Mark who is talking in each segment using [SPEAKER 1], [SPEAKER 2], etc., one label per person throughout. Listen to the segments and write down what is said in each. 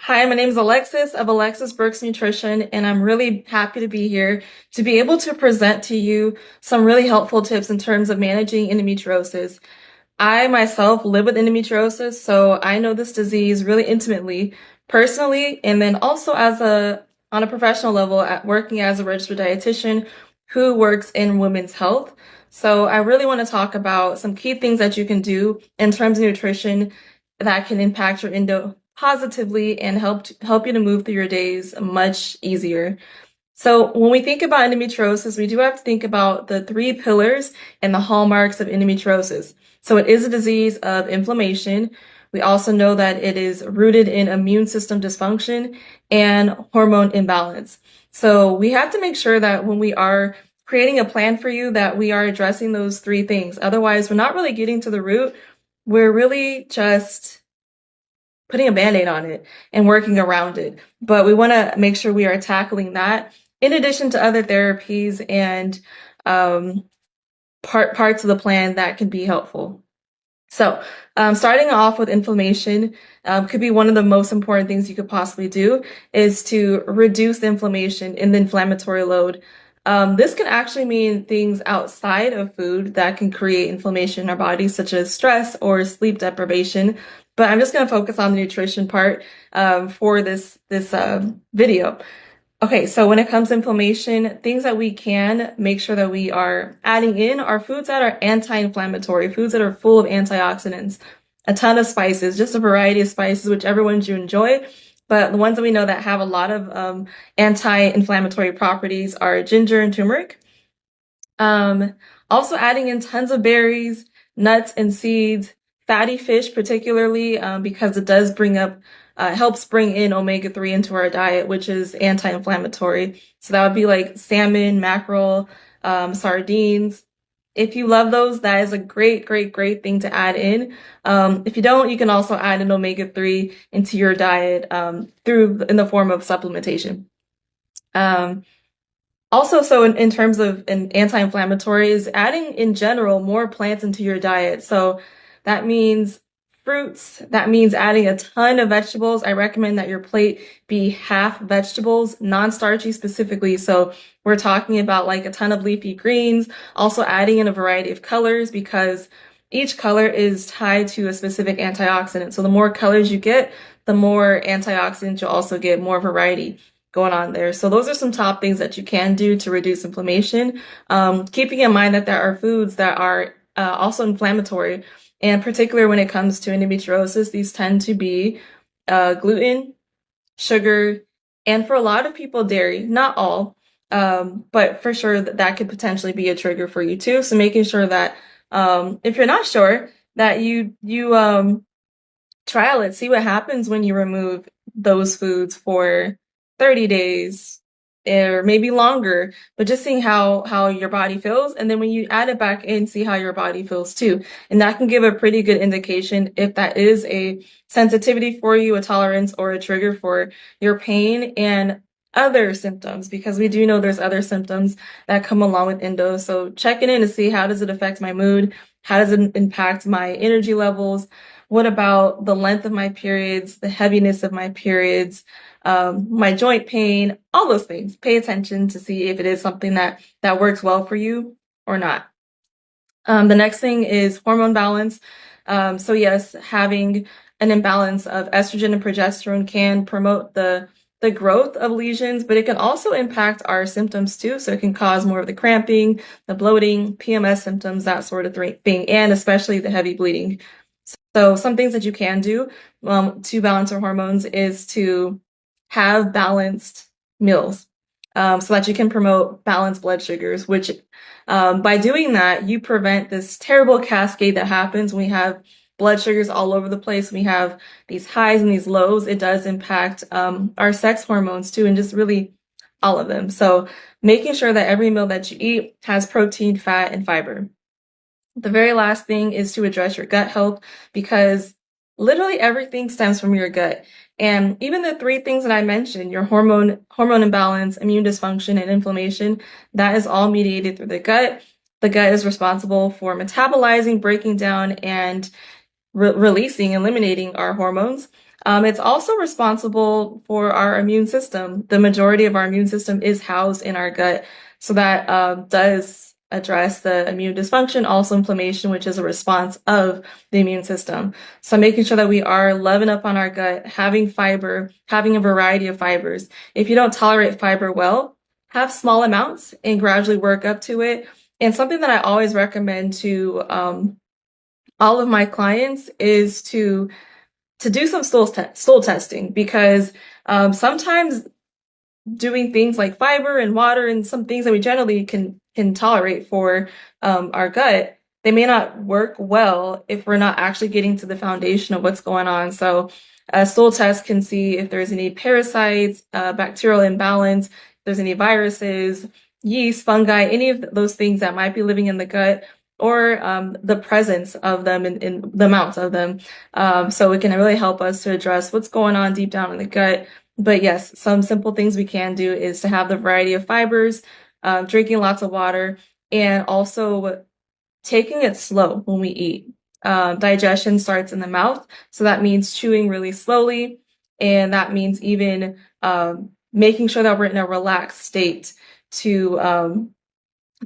[SPEAKER 1] Hi, my name is Alexis of Alexis Brooks Nutrition, and I'm really happy to be here to be able to present to you some really helpful tips in terms of managing endometriosis. I myself live with endometriosis, so I know this disease really intimately, personally, and then also on a professional level at working as a registered dietitian who works in women's health. So I really want to talk about some key things that you can do in terms of nutrition that can impact your endo positively and help you to move through your days much easier. So when we think about endometriosis, we do have to think about the three pillars and the hallmarks of endometriosis. So it is a disease of inflammation. We also know that it is rooted in immune system dysfunction and hormone imbalance. So we have to make sure that when we are creating a plan for you, that we are addressing those three things. Otherwise, we're not really getting to the root. We're really just putting a Band-Aid on it and working around it. But we want to make sure we are tackling that in addition to other therapies and parts of the plan that can be helpful. So starting off with inflammation could be one of the most important things you could possibly do is to reduce the inflammation in the inflammatory load. This can actually mean things outside of food that can create inflammation in our bodies, such as stress or sleep deprivation. But I'm just going to focus on the nutrition part for this video. Okay, so when it comes to inflammation, things that we can make sure that we are adding in are foods that are anti-inflammatory, foods that are full of antioxidants, a ton of spices, just a variety of spices, whichever ones you enjoy. But the ones that we know that have a lot of anti-inflammatory properties are ginger and turmeric. Also adding in tons of berries, nuts and seeds, fatty fish particularly, because it does helps bring in omega-3 into our diet, which is anti-inflammatory. So that would be like salmon, mackerel, sardines. If you love those, that is a great thing to add in. If you don't, you can also add an omega-3 into your diet in the form of supplementation. Also, so in terms of an anti-inflammatory is adding in general more plants into your diet. So that means fruits, that means adding a ton of vegetables. I recommend that your plate be half vegetables, non-starchy specifically. So we're talking about like a ton of leafy greens, also adding in a variety of colors because each color is tied to a specific antioxidant. So the more colors you get, the more antioxidants you'll also get, more variety going on there. So those are some top things that you can do to reduce inflammation. Keeping in mind that there are foods that are also inflammatory. And particularly when it comes to endometriosis, these tend to be gluten, sugar, and for a lot of people, dairy. Not all, but for sure that could potentially be a trigger for you too. So making sure that if you're not sure, that you trial it, see what happens when you remove those foods for 30 days or maybe longer, but just seeing how your body feels. And then when you add it back in, see how your body feels too. And that can give a pretty good indication if that is a sensitivity for you, a tolerance, or a trigger for your pain and other symptoms, because we do know there's other symptoms that come along with endo. So checking in to see how does it affect my mood? How does it impact my energy levels? What about the length of my periods, the heaviness of my periods, my joint pain, all those things. Pay attention to see if it is something that works well for you or not. The next thing is hormone balance. So yes, having an imbalance of estrogen and progesterone can promote the growth of lesions, but it can also impact our symptoms too. So it can cause more of the cramping, the bloating, PMS symptoms, that sort of thing, and especially the heavy bleeding. So some things that you can do to balance your hormones is to have balanced meals so that you can promote balanced blood sugars, which by doing that, you prevent this terrible cascade that happens when we have blood sugars all over the place. We have these highs and these lows. It does impact our sex hormones too, and just really all of them. So making sure that every meal that you eat has protein, fat, and fiber. The very last thing is to address your gut health, because literally everything stems from your gut. And even the three things that I mentioned, your hormone imbalance, immune dysfunction, and inflammation, that is all mediated through the gut. The gut is responsible for metabolizing, breaking down, and releasing, eliminating our hormones. It's also responsible for our immune system. The majority of our immune system is housed in our gut. So that does address the immune dysfunction, also inflammation, which is a response of the immune system. So making sure that we are loving up on our gut, having fiber, having a variety of fibers. If you don't tolerate fiber well, have small amounts and gradually work up to it. And something that I always recommend to all of my clients is to do some stool testing, because sometimes doing things like fiber and water and some things that we generally can tolerate for our gut, they may not work well if we're not actually getting to the foundation of what's going on. So a stool test can see if there's any parasites, bacterial imbalance, if there's any viruses, yeast, fungi, any of those things that might be living in the gut, or the presence of them in the amounts of them. So it can really help us to address what's going on deep down in the gut. But yes, some simple things we can do is to have the variety of fibers, drinking lots of water, and also taking it slow when we eat. Digestion starts in the mouth, so that means chewing really slowly, and that means even making sure that we're in a relaxed state to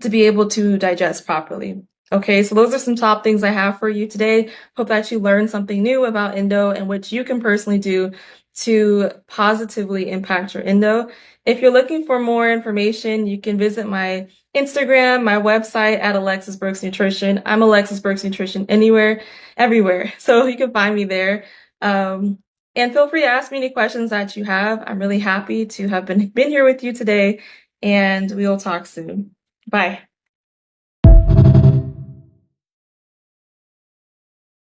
[SPEAKER 1] be able to digest properly. Okay, so those are some top things I have for you today. Hope that you learned something new about endo and what you can personally do to positively impact your endo. If you're looking for more information, you can visit my Instagram, my website at Alexis Brooks Nutrition. I'm Alexis Brooks Nutrition everywhere. So you can find me there. And feel free to ask me any questions that you have. I'm really happy to have been here with you today, and we will talk soon. Bye.